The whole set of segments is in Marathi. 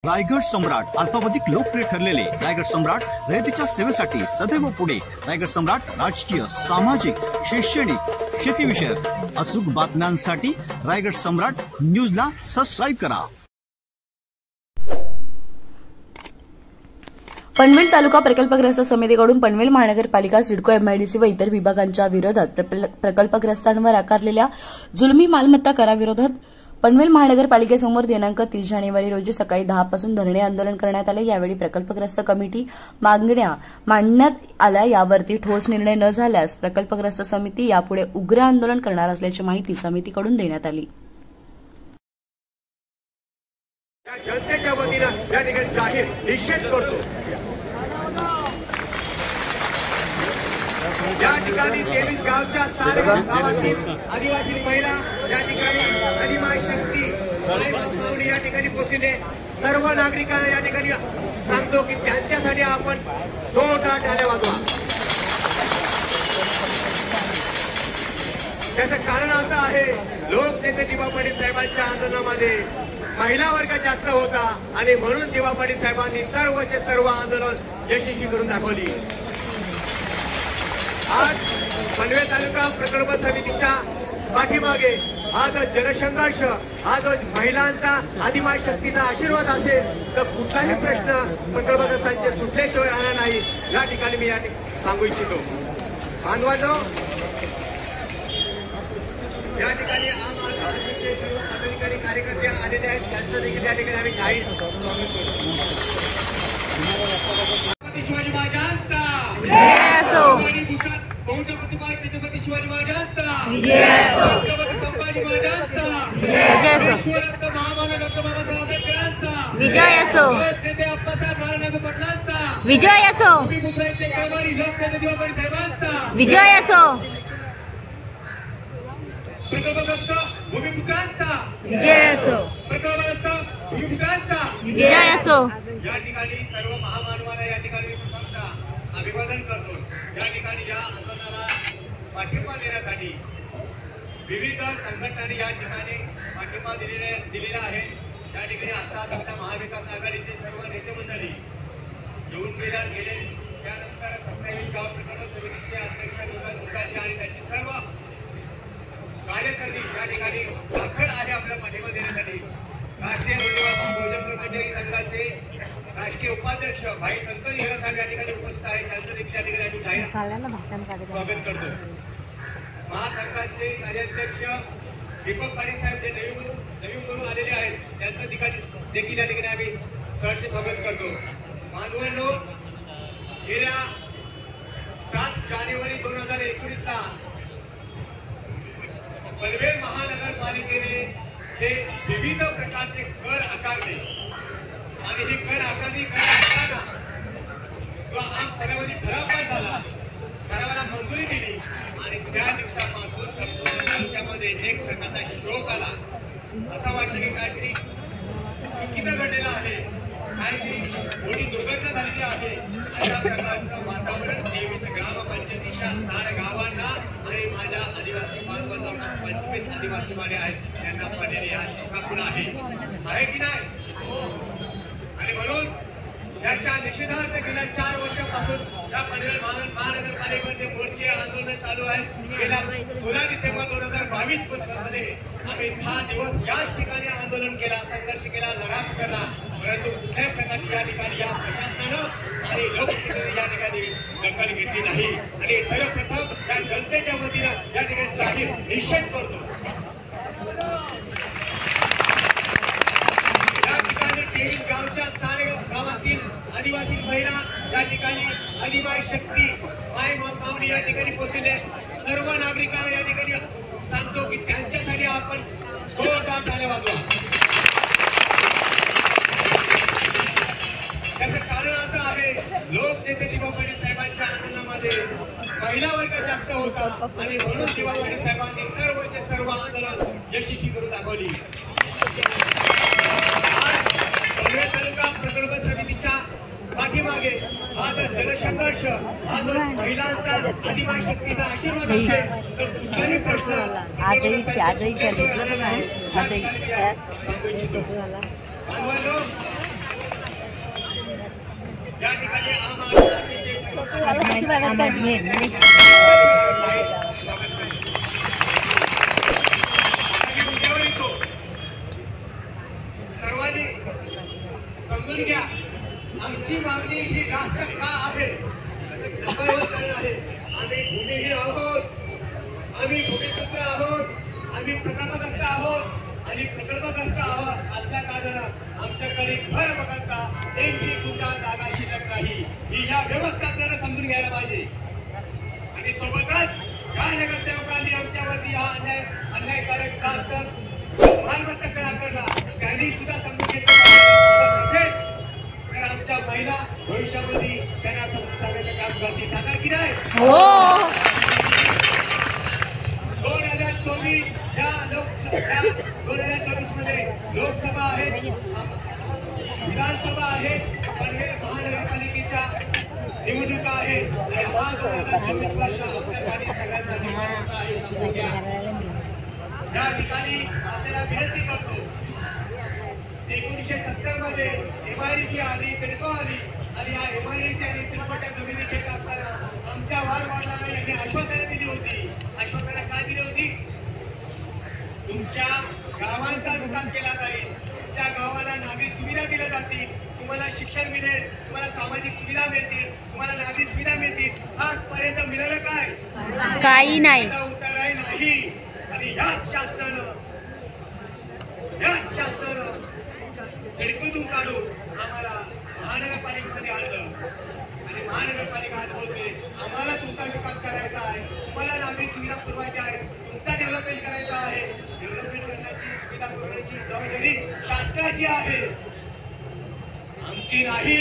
रायगड सम्राट अल्पावधिक लोकप्रिय ठरलेले रायगड सम्राट रयतेच्या सेवेसाठी सदैव पुढे। रायगड सम्राट राजकीय, सामाजिक, शैक्षणिक, शेतीविषयक अचूक बातम्यांसाठी रायगड सम्राट न्यूजला सबस्क्राईब करा। पनवेल तालुका प्रकल्पग्रस्त समितीकडून पनवेल महानगरपालिका, सिडको, एमआयडीसी व इतर विभागांच्या विरोधात प्रकल्पग्रस्तांवर आकारलेल्या जुलमी मालमत्ता कराविरोधात पनवेल महानगरपालिकेसमोर दिनांक 30 जानेवारी रोजी सकाळी 10 पासून धरणे आंदोलन करण्यात आले। यावेळी प्रकल्पग्रस्त कमिटी मागण्या मांडण्यात आल्या। यावरती ठोस निर्णय न झाल्यास प्रकल्पग्रस्त समिती यापुढे उग्र आंदोलन करणार असल्याची माहिती समितीकडून देण्यात आली। जनतेच्या वतीनं या ठिकाणी जाहीर निषेध करतो। या ठिकाणी 23 गावच्या 6 गावातील आदिवासी महिला या ठिकाणी आदिवासी शक्ती माऊली या ठिकाणी पोहोचले। सर्व नागरिकांना या ठिकाणी सांगतो की त्यांच्यासाठी आपण जोरदार टाळ्या वाजवा। त्याचं कारण असं आहे, लोकनेते दिवा पाटील साहेबांच्या आंदोलनामध्ये महिला वर्ग जास्त होता आणि म्हणून दिवा पाटील साहेबांनी सर्वचे सर्व आंदोलन यशस्वी करून दाखवली। आज पनवेल तालुका प्रकल्प समितीच्या पाठीमागे हा जो जनसंघर्ष, हा जो महिलांचा आदिवासी शक्तीचा आशीर्वाद असेल तर कुठलाही प्रश्न प्रकल्पग्रस्तांचे सुटल्याशिवाय राहणार नाही। या ठिकाणी मी सांगू इच्छितो। बांधवांनो, या ठिकाणी आम आदमी पार्टीचे सर्व पदाधिकारी कार्यकर्ते आलेले आहेत, त्यांचं देखील या ठिकाणी आम्ही जाहीर स्वागत करतो। शिवाजी महाराजांचा छत्रपती शिवाजी महाराजांचा छत्रपती संभाजी महाराजांचा महामानव डॉक्टर बाबासाहेब आंबेडकरांचा विजय असो। नेते अप्पासाहेब नारायण पाटलांचा विजय असो। भूमिपुत्रांचे कैवारी लोकनेते दिवा पाटील साहेबांचा विजय असो। प्रकल्पग्रस्त भूमिपुत्रांचा विजय असो। प्रकल्पग्रस्त भूमिपुत्रांचा विजय असो। या ठिकाणी सर्व महामानवांना या ठिकाणी अभिवादन करतो। या ठिकाणी या आंदोलनाला पाठिंबा देण्यासाठी विविध संघटनांनी या ठिकाणी पाठिंबा दिलेला आहे। या ठिकाणी आता आपल्या महाविकास आघाडीचे सर्व नेते मंडळी येऊन गेले। त्यानंतर 27 गाव प्रकल्प समितीचे अध्यक्ष मुकाजी आणि त्यांची सर्व कार्यकर्ते या ठिकाणी दाखल आहे आपल्या पाठिंबा देण्यासाठी। राष्ट्रीय आदिवासी बहुजन कर्मचारी संघाचे राष्ट्रीय उपाध्यक्ष भाई संतोष हेरा साहेब या ठिकाणी उपस्थित आहेत, त्यांचं देखील या ठिकाणी आम्ही जाहीर स्वागत करतो। महासंघाचे कार्याध्यक्ष दीपक पाटील साहेब जे नवीन आलेले आहेत, त्यांचं देखील या ठिकाणी आम्ही सहर्ष स्वागत करतो। बांधवांनो, गेल्या 7 जानेवारी 2019 ला पनवेल महानगरपालिकेने जे विविध प्रकारचे कर आकारले आणि हे कर आकारणी करताना जो आम सभेमध्ये ठराव पास झाला, ठरावाला मंजुरी दिली आणि त्या दिवसापासून संपूर्ण तालुक्यामध्ये एक प्रकारचा शोक आला। असं वाटलं की काहीतरी चुकीचं घडलेलं आहे, काहीतरी मोठी दुर्घटना झालेली आहे। अशा प्रकारचं वातावरण 23 ग्रामपंचायतीच्या 6 गावांना आणि माझ्या आदिवासी बांधवांना 25 आदिवासी वाडे आहेत त्यांना पडलेले या शोकाकुल आहे की नाही? आणि म्हणून याच्या निषेधार्थ गेल्या 4 वर्षापासून या पनवेल महानगरपालिकेमध्ये मोर्चे आंदोलन चालू आहेत। गेल्या 16 डिसेंबर 2022 मध्ये आम्ही 10 दिवस याच ठिकाणी आंदोलन केला, संघर्ष केला, लढा करला, परंतु कुठल्याही प्रकारची या ठिकाणी या प्रशासनानं आणि लोकप्रतिनिधींनी या ठिकाणी दखल घेतली नाही। आणि सर्वप्रथम या जनतेच्या वतीनं या ठिकाणी जाहीर निषेध करतो। या ठिकाणी 23 गावच्या 6 गावातील आदिवासी महिला या ठिकाणी आदिवासी शक्ती माऊली या ठिकाणी पोहोचले। सर्व नागरिकांना या ठिकाणी सांगतो की त्यांच्यासाठी आपण जोरदार टाळ्या वाजवा। त्याचं कारण असं आहे, लोकनेते दिवा पाटील साहेबांच्या आंदोलनामध्ये महिला वर्ग जास्त होता आणि म्हणून दिवा पाटील साहेबांनी सर्वचे सर्व आंदोलन यशस्वी करून दाखवली। पनवेल तालुका प्रकल्प समितीच्या पाठीमागे हा जो जनसंघर्ष, हा जो महिलांचा आदिवासी शक्तीचा आशीर्वाद असेल तर कुठलाही प्रश्न सांगू इच्छितो। बांधवांनो, मुद्द्यावर येतो. सर्वांनी समजून घ्या, आमची मागणी ही रास्त का आहे आहे. आम्ही भूमिहीन आहोत, आम्ही भूमिपुत्र आहोत, आम्ही प्रकल्पग्रस्त आहोत आणि प्रकल्पग्रस्त आहोत असल्या कारणानं आमच्याकडे घर बघता एक सुद्धा जागा शिल्लक नाही. ही या व्यवस्थापनाला समजून घ्यायला पाहिजे. आणि सोबतच ज्या नगरसेवकांनी आमच्यावरती हा अन्यायकारक मालमत्ता करा करला त्यांनी सुद्धा समजून घेतलं तर आमच्या महिला भविष्यामध्ये त्यांना समजून सांगायचं काम करतील. सांगा की नाही? 2024 या 2024 मध्ये लोकसभा आहेत, विधानसभा आहेत, पनवेल महानगरपालिकेच्या निवडणुका आहेत आणि हा 2024 वर्ष आपल्यासाठी सगळ्यांसाठी महत्त्वाचा आहे. समजून घ्या. या ठिकाणी आपल्याला विनंती करतो, 1970 मध्ये MIDC आली, सिडको आली आणि या MIDC आणि सिडकोच्या जमिनी घेत असताना आमच्या वार्ड यांनी आश्वासनं दिली होती. आश्वासनं काय दिली होती? तुमच्या गावांचा विकास केला जाईल, तुमच्या गावाला नागरिक सुविधा दिल्या जातील, तुम्हाला शिक्षण मिळेल, तुम्हाला सामाजिक सुविधा मिळतील, तुम्हाला नागरिक सुविधा मिळतील. आजपर्यंत मिळालं काय? काही नाही. उत्तर नाही. आणि याच शासनानं सिडकोतून काढून आम्हाला महानगरपालिकेमध्ये आणलं आणि महानगरपालिका आज बोलते आम्हाला तुमचा विकास करायचा आहे, तुम्हाला नागरिक सुविधा पुरवायच्या आहेत, तुमचा डेव्हलपमेंट करायचा आहे. डेव्हलपमेंट करण्याची सुविधा पुरवण्याची जबाबदारी शासनाची आहे, आमची नाही.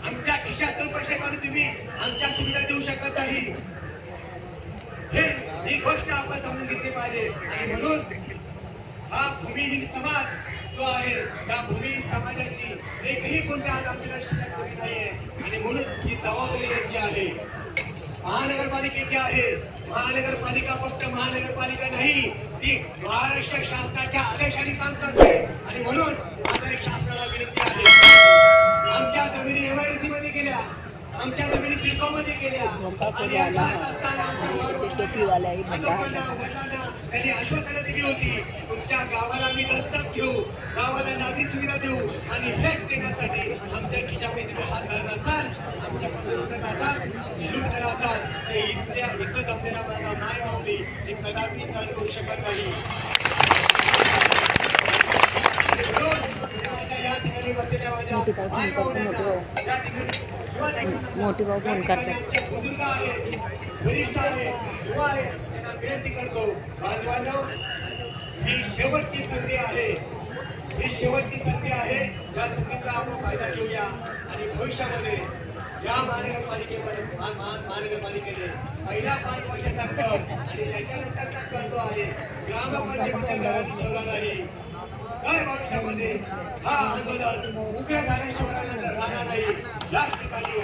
आमच्या खिशातून पैसे काढून तुम्ही आमच्या सुविधा देऊ शकत नाही. ही गोष्ट आपण समजून घेतली पाहिजे. आणि म्हणून हा भूमिहीन समाज जो आहे त्या भूमिहीन समाजाची एकही कोणत्या आज आमच्याकडे शिल्लक नाहीये. आणि म्हणून ही जबाबदारी यांची आहे, महानगरपालिकेची आहे. महानगरपालिका फक्त महानगरपालिका नाही, ती महाराष्ट्र शासनाच्या आदेशाने काम करते. आणि म्हणून माझा एक शासनाला विनंती आहे, आमच्या जमिनी MIDC मध्ये गेल्या, आमच्या जमिनी सिडको मध्ये गेल्या आणि त्यांनी आश्वासनं दिली होती, तुमच्या गावाला मी दत्तक घेऊ, गावाला नागरिक सुविधा देऊ आणि टॅक्स देण्यासाठी आमच्या खिशामध्ये तुम्ही हात घालत असाल, आमच्यापासून उतरत असाल, आमची लूट करत असाल, ते इथं जमलेला माझा माय माऊली हे कदापि सहन करू शकत नाही. या ठिकाणी बसलेल्या माझ्या माय माऊल्यांना, या ठिकाणी मोठी भाऊ फोन करतात, बुजुर्ग आहेत, वरिष्ठ आहेत, युवा आहेत, त्यांना विनंती करतो, बांधवांनो ही शेवटची संधी आहे, ही शेवटची संधी आहे. या संधीचा आपण फायदा घेऊया आणि भविष्यामध्ये या महानगरपालिकेने पहिल्या 5 वर्षाचा कर आणि त्याच्यानंतरचा कर जो आहे ग्रामपंचायतीच्या दराने ठेवला नाही. तर भविष्यामध्ये हा आंदोलन उग्र झाल्याशिवाय राहणार नाही. या ठिकाणी